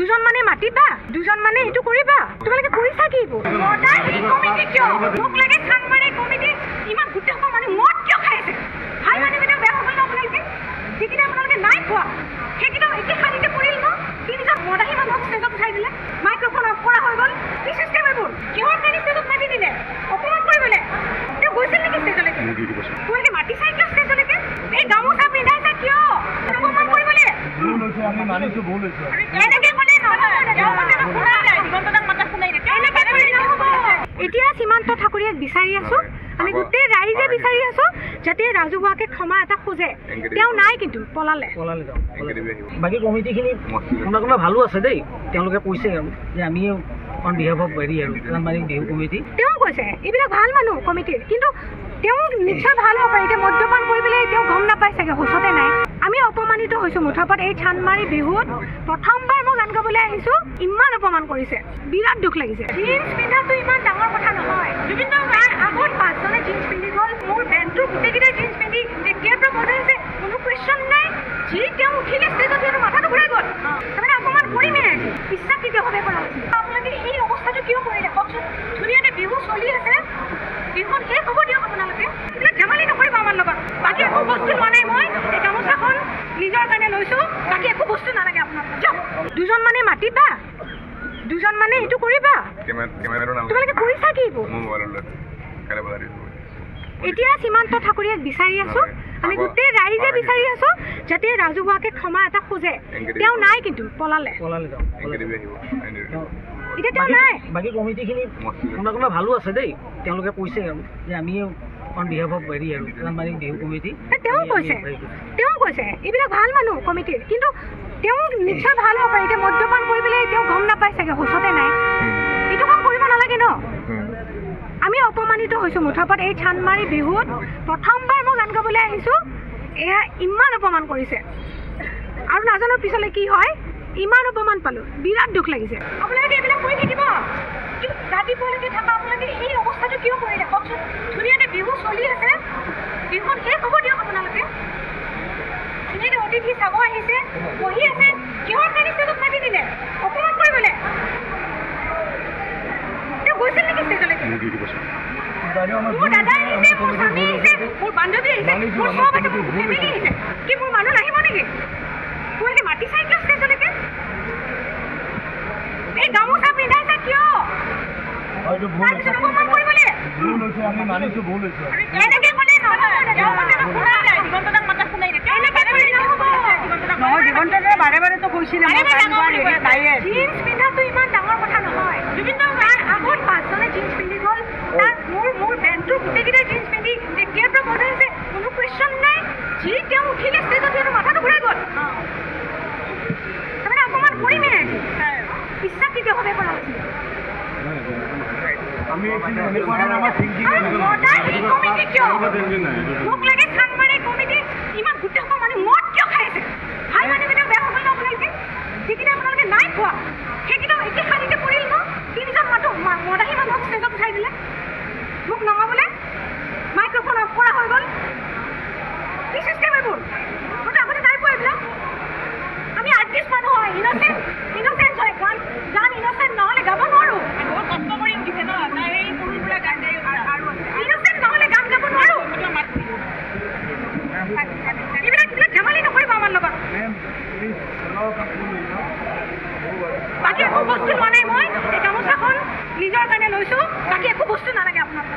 দুজন মানে মাতিবা, দুজন মানে এইটো কৰিবা। তোমালোকে কৰিছা কি এইবোৰ? এই কমিটি কিয় মোক লাগে? চানমাৰি কমিটি ইমান গোটেই মানে মদ কিয় খাইছে? ভাল মানুহকেইটা বেয়া হ'ব ন আপোনালোকে? যিকেইটা আপোনালোকে নাই খোৱা সেইকেইটা একে শাৰীতে পৰিল ন? তিনিজন মদাহী মানুহক ষ্টেজত উঠাই দিলে, মাইক্ৰফোন অফ কৰা হৈ গ'ল। কি চিষ্টেম এইবোৰ? কিহৰ কাৰণে ষ্টেজত মাতি দিলে? অপমান কৰিবলৈ। তেওঁ গৈছিল নেকি ষ্টেজলৈকে? তোমালোকে মাতি চাই কিয় ষ্টেজলৈকে? এই গামোচা পিন্ধাইছা কিয়? অপমান কৰিবলৈ। আমি মানিছো ভুল হৈছে। এনেকে ক'লে এতিয়া সীমান্ত ঠাকুৰীয়াক বিচাৰি আছো, আমি গোটেই ৰাইজে বিচাৰি আছো যাতে ৰাজহুৱাকে ক্ষমা এটা খোজে। তেওঁ নাই কিন্তু পলালে। বাকী কমিটিখিনি কোনোবা ভালো আছে দেই, তেওঁলোকে কৈছে আৰু যে আমি অন বিহেভ অফ হেৰি আৰু চানমাৰি বিহু কমিটি। তেওঁ কৈছে এইবিলাক ভাল মানুহ কমিটিৰ, কিন্তু তেওঁ নিশ্চয় ভাল হ'ব পাৰে। এতিয়া মদ্যপান কৰি পেলাই তেওঁ গম নাপায় চাগে, হুঁচতে নাই। আমি অপমানিত হৈছো মুঠৰ এই চানমাৰি বিহুত প্ৰথমবাৰ মই গান গাবলৈ আহিছো, ইমান অপমান কৰিছে, বিৰাট দুখ লাগিছে। জিন্স পিন্ধাটো ইমান ডাঙৰ কথা নহয়। বিভিন্ন তাৰ আগত 5জনে জিন্স পিন্ধি গ'ল, মোৰ বেণ্ডটো গোটেইকেইটাই জিন্স পিন্ধি তেতিয়াৰ পৰা বজাইছে, কোনো কুৱেশ্যন নাই। যি তেওঁ উঠিলে ষ্টেজত সিহঁতৰ মাথাটো ঘূৰাই গ'ল। তাৰমানে অপমান কৰিমেই আজি ইচ্ছাকৃতভাৱে কৰা হৈছিল। আপোনালোকে এই অৱস্থাটো কিয় কৰিলে কওকচোন? ধুনীয়াকৈ বিহু চলি আছে, বিহুখন শেষ হ'ব দিয়ক আপোনালোকে। এইবিলাক ধেমালি নকৰিব আমাৰ লগত। বাকী একো বস্তু লোৱা নাই মই, এই গামোচাখন নিজৰ কাৰণে লৈছো, বাকী একো বস্তু নালাগে আপোনালোকক। দুজন মানে মাতিবা, দুজন মানে এইটো কৰিবা। তোমালোকে কৰিছা কি এইবোৰ? এতিয়া সীমান্ত ঠাকুৰীয়াক বিচাৰি আছো, আমি গোটেই ৰাইজে বিচাৰি আছো যাতে ৰাজহুৱাকে ক্ষমা এটা খোজে। তেওঁ নাই কিন্তু পলালে। এতিয়া তেওঁ নাই। বাকী কমিটিখিনি কোনোবা ভালো আছে দেই, তেওঁলোকে কৈছে আৰু যে আমি অন বিহেভ অফ হেৰি আৰু চানমাৰি বিহু কমিটি। তেওঁ কৈছে এইবিলাক ভাল মানুহ কমিটিৰ, কিন্তু তেওঁ নিশ্চয় ভাল হ'ব পাৰে। এতিয়া মদ্যপান কৰি পেলাই তেওঁ গম নাপায় চাগে, হুঁচতে নাই। এইটো কাম কৰিব নালাগে ন? আমি অপমানিত হৈছো মুঠৰ এই চানমাৰি বিহুত প্ৰথমবাৰ মই গান গাবলৈ আহিছো, এয়া ইমান অপমান কৰিছে আৰু নাজানো পিছলৈ কি হয়। ইমান অপমান পালো, বিৰাট দুখ লাগিছে। আপোনালোকে এইবিলাক কৰি থাকিব, ৰাতিপুৱালৈকে থাকা। আপোনালোকে এই অৱস্থাটো কিয় কৰিলে কওকচোন? ধুনীয়াকৈ বিহু চলি আছে, বিহুখন শেষ হ'ব দিয়ক আপোনালোকে। ধুনীয়াকৈ অতিথি চাব আহিছে, বহি আছে, কিহৰ কাৰণে ষ্টেজত মাতি দিলে? অপমান কৰিবলৈ। তেওঁ গৈছিল নেকি ষ্টেজলৈকে? মোৰ দাদা আহিছে, মোৰ স্বামী আহিছে, মোৰ বান্ধৱী আহিছে, মোৰ চব আছে, মোৰ ফেমিলি আহিছে। কি মোৰ মানুহ নাহিব নেকি? তোমালোকে মাতি চাই কিয় ষ্টেজলৈকে? এই গামোচা পিন্ধাইছা কিয়? তাৰপিছত অপমান কৰিবলৈ। আমি মানিছো ভুল হৈছে। এনেকে ক'লে জীৱনটোৱে বাৰে বাৰেতো কৈছিলে জিন্স পিন্ধাটো ইমান ডাঙৰ কথা নহয়। বিভিন্ন তাৰ আগত 5জনে জিন্স পিন্ধি গ'ল, তাৰ মোৰ বেণ্ডটো গোটেইকেইটাই জিন্স পিন্ধি তেতিয়াৰ পৰা বজাইছে, কোনো কুৱেশ্যন নাই। যি তেওঁ উঠিলে ষ্টেজত সিহঁতৰ মাথাটো ঘূৰাই গ'ল। তাৰমানে অপমান কৰিমেই আজি ইচ্ছাকৃতভাৱে কৰা হৈছিল। এই কমিটি কিয় মোক লাগে? চানমাৰি কমিটি ইমান গোটেই মানে মদ কিয় খাইছে? ভাল মানুহকেইটা বেয়া হ'ব ন আপোনালোকে? যিকেইটা আপোনালোকে নাই খোৱা সেইকেইটা একে শাৰীতে পৰিল ন? তিনিজন মদাহী মানুহক ষ্টেজত উঠাই দিলে, মোক নমাবলৈ। মাইক্ৰফোন অফ কৰা হৈ গ'ল। কি চিষ্টেম এইবোৰ? মইতো আগতে নাই পোৱা এইবিলাক। আমি আৰ্টিষ্ট মানুহ হয়, ইনচেঞ্চ হয়। গান ইনচেঞ্চ নহ'লে গাব নোৱাৰোঁ। কষ্ট কৰি উঠিছে ন, এই সৰুৰ পৰা গান গাই ইনচেঞ্চ নহ'লে গান গাব নোৱাৰোঁ। এইবিলাক ধেমালি নকৰিব আমাৰ লগত। বাকী একো বস্তু লোৱা নাই মই, এই গামোচাখন নিজৰ কাৰণে লৈছো, বাকী একো বস্তু নালাগে আপোনালোকক।